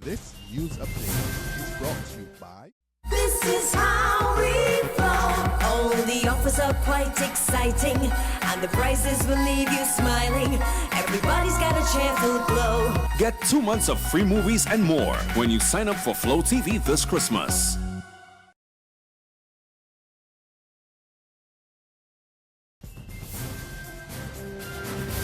This news update is brought to you by... This is how we flow. All the offers are quite exciting, and the prices will leave you smiling. Everybody's got a cheerful glow. Get 2 months of free movies and more when you sign up for Flow TV this Christmas.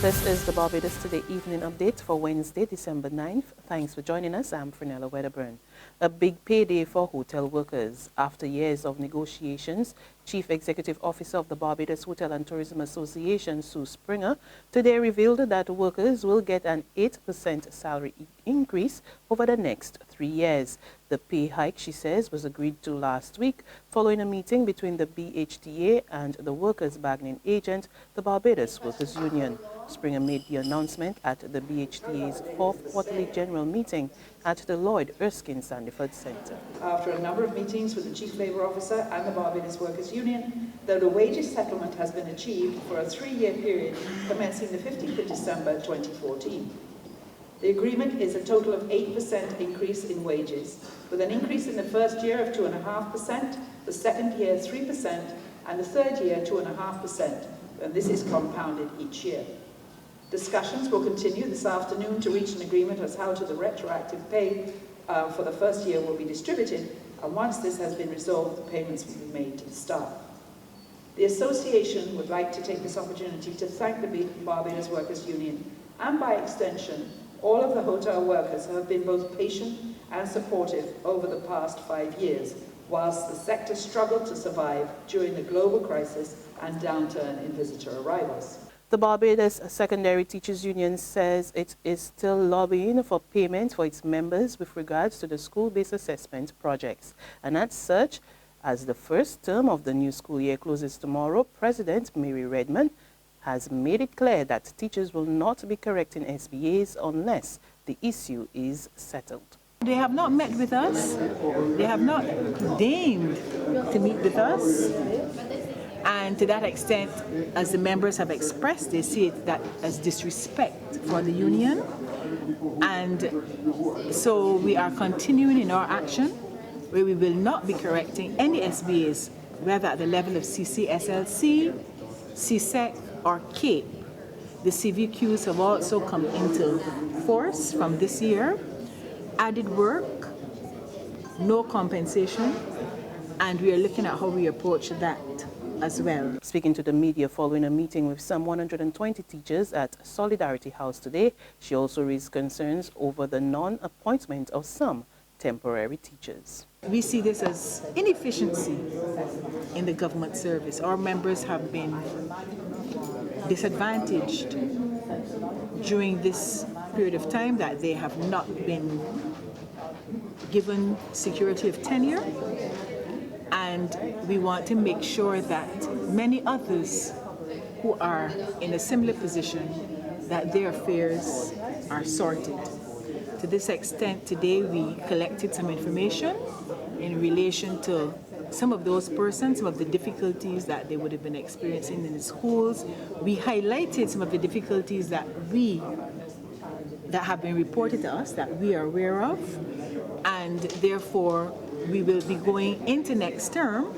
This is the Barbados Today evening update for Wednesday, December 9th. Thanks for joining us. I'm Frenella Wedderburn. A big payday for hotel workers. After years of negotiations, Chief Executive Officer of the Barbados Hotel and Tourism Association, Sue Springer, today revealed that workers will get an 8% salary increase over the next 3 years. The pay hike, she says, was agreed to last week following a meeting between the BHTA and the workers' bargaining agent, the Barbados Workers' Union. Springer made the announcement at the BHTA's 4th quarterly general meeting at the Lloyd Erskine Sandiford Centre. After a number of meetings with the Chief Labour Officer and the Barbados Workers' Union, the wages settlement has been achieved for a 3-year period commencing the 15th of December 2014. The agreement is a total of 8% increase in wages, with an increase in the first year of 2.5%, the second year 3%, and the third year 2.5%, and this is compounded each year. Discussions will continue this afternoon to reach an agreement as how to the retroactive pay for the first year will be distributed, and once this has been resolved, the payments will be made to the staff. The association would like to take this opportunity to thank the Barbados Workers' Union, and by extension, all of the hotel workers who have been both patient and supportive over the past 5 years, whilst the sector struggled to survive during the global crisis and downturn in visitor arrivals. The Barbados Secondary Teachers Union says it is still lobbying for payment for its members with regards to the school-based assessment projects. And as such, as the first term of the new school year closes tomorrow, President Mary Redmond has made it clear that teachers will not be correcting SBAs unless the issue is settled. They have not met with us. They have not deigned to meet with us. And to that extent, as the members have expressed, they see it that as disrespect for the union. And so we are continuing in our action, where we will not be correcting any SBAs, whether at the level of CC, SLC, CSEC, or CAPE. The CVQs have also come into force from this year. Added work, no compensation, and we are looking at how we approach that as well. Speaking to the media following a meeting with some 120 teachers at Solidarity House today, she also raised concerns over the non-appointment of some temporary teachers. We see this as inefficiency in the government service. Our members have been disadvantaged during this period of time, that they have not been given security of tenure. And we want to make sure that many others who are in a similar position, that their affairs are sorted. To this extent, today we collected some information in relation to some of those persons, some of the difficulties that they would have been experiencing in the schools. We highlighted some of the difficulties that have been reported to us, that we are aware of, and therefore we will be going into next term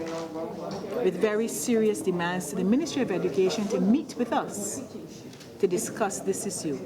with very serious demands to the Ministry of Education to meet with us to discuss this issue.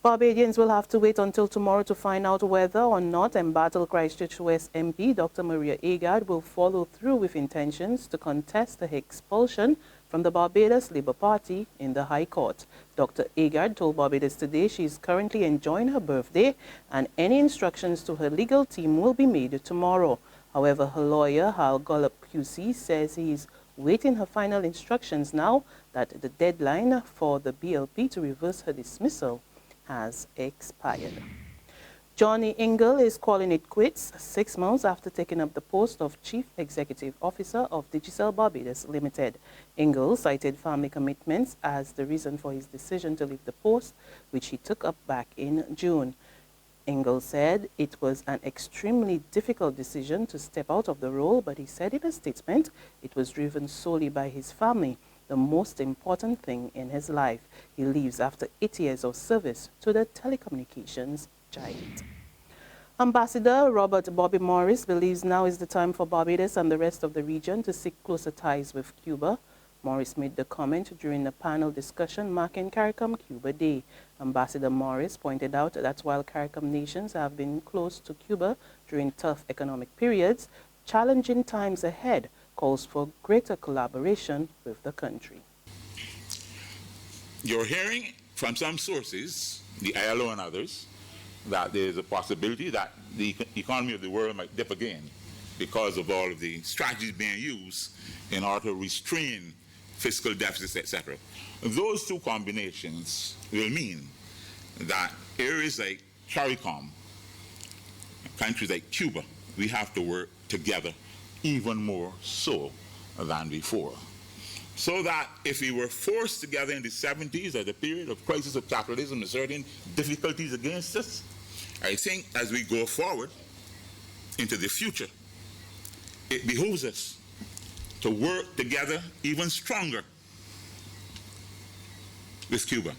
Barbadians will have to wait until tomorrow to find out whether or not embattled Christchurch West MP Dr. Maria Agard will follow through with intentions to contest the expulsion from the Barbados Labour Party in the High Court. Dr. Agard told Barbados Today she is currently enjoying her birthday and any instructions to her legal team will be made tomorrow. However, her lawyer, Hal Gollop QC, says he is waiting her final instructions now that the deadline for the BLP to reverse her dismissal has expired. Johnny Ingle is calling it quits 6 months after taking up the post of Chief Executive Officer of Digicel Barbados Limited. Ingle cited family commitments as the reason for his decision to leave the post, which he took up back in June. Ingle said it was an extremely difficult decision to step out of the role, but he said in a statement it was driven solely by his family, the most important thing in his life. He leaves after 8 years of service to the telecommunications giant. Ambassador Robert Bobby Morris believes now is the time for Barbados and the rest of the region to seek closer ties with Cuba. Morris made the comment during a panel discussion marking CARICOM Cuba Day. Ambassador Morris pointed out that while CARICOM nations have been close to Cuba during tough economic periods, challenging times ahead calls for greater collaboration with the country. You're hearing from some sources, the ILO and others, that there's a possibility that the economy of the world might dip again because of all of the strategies being used in order to restrain fiscal deficits, etc. Those two combinations will mean that areas like CARICOM, countries like Cuba, we have to work together even more so than before. So that if we were forced together in the 70s at a period of crisis of capitalism and certain difficulties against us, I think as we go forward into the future, it behooves us to work together even stronger with Cuba.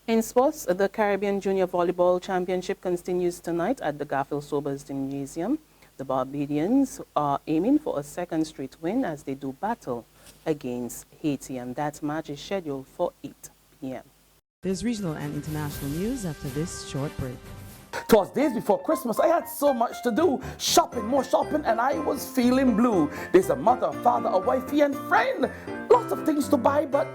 In sports, the Caribbean Junior Volleyball Championship continues tonight at the Garfield Sobers Gymnasium. The Barbadians are aiming for a second straight win as they do battle against Haiti, and that match is scheduled for 8 p.m. There's regional and international news after this short break. Twas days before Christmas. I had so much to do. Shopping, more shopping, and I was feeling blue. There's a mother, father, a wifey, and friend. Lots of things to buy, but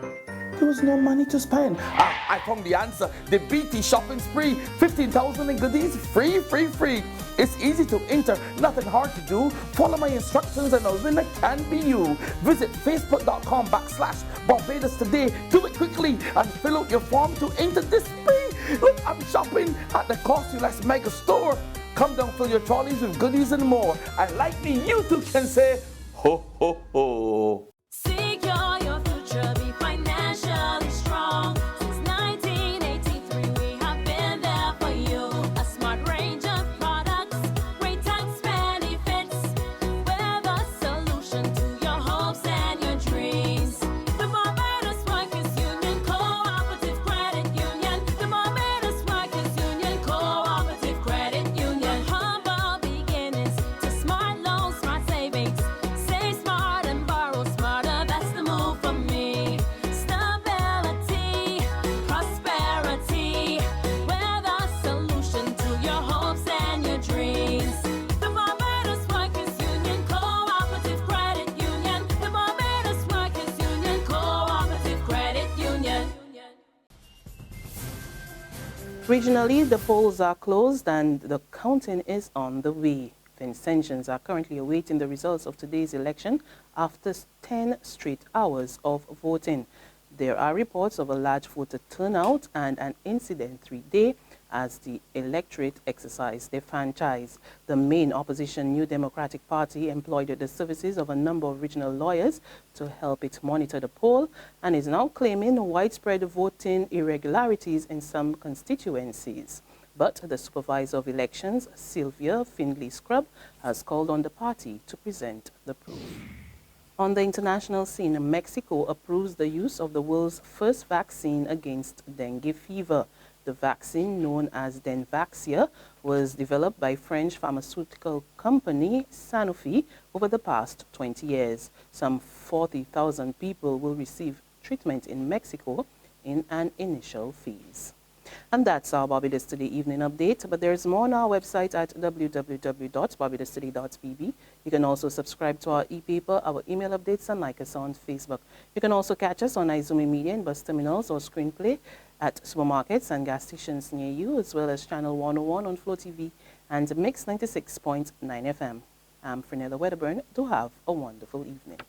there was no money to spend. I found the answer. The BT shopping spree. 15,000 in goodies. Free, free, free. It's easy to enter. Nothing hard to do. Follow my instructions and a winner can be you. Visit facebook.com/Barbados today. Do it quickly and fill out your form to enter this spree. Look, I'm shopping at the Costulex Mega Store. Come down, fill your trolleys with goodies and more. And like me, you too can say, ho, ho, ho. Secure your future, be financially strong. Since 1983, we have been there for you. A smart range of products, great tax benefits. We're the solution to your hopes and your dreams. The Barbados Workers Union Cooperative Credit Union. The Barbados Workers Union Cooperative Credit Union. Humble beginnings to smart loans, smart savings. Save smart and borrow smarter, that's the move for me. Stability, prosperity, we're the solution to your hopes and your dreams. The Barbados Workers Union Cooperative Credit Union. The Barbados Workers Union Cooperative Credit Union. Regionally, the polls are closed and the counting is on the way. Vincentians are currently awaiting the results of today's election after 10 straight hours of voting. There are reports of a large voter turnout and an incident-free day as the electorate exercised their franchise. The main opposition New Democratic Party employed the services of a number of regional lawyers to help it monitor the poll and is now claiming widespread voting irregularities in some constituencies. But the supervisor of elections, Sylvia Findlay-Scrub, has called on the party to present the proof. On the international scene, Mexico approves the use of the world's first vaccine against dengue fever. The vaccine, known as Denvaxia, was developed by French pharmaceutical company Sanofi over the past 20 years. Some 40,000 people will receive treatment in Mexico in an initial phase. And that's our Barbados Today evening update, but there's more on our website at www.barbadostoday.bb. You can also subscribe to our e-paper, our email updates, and like us on Facebook. You can also catch us on Izumi Media in bus terminals or screenplay at supermarkets and gas stations near you, as well as Channel 101 on Flow TV and Mix 96.9 FM. I'm Frenella Wedderburn. Do have a wonderful evening.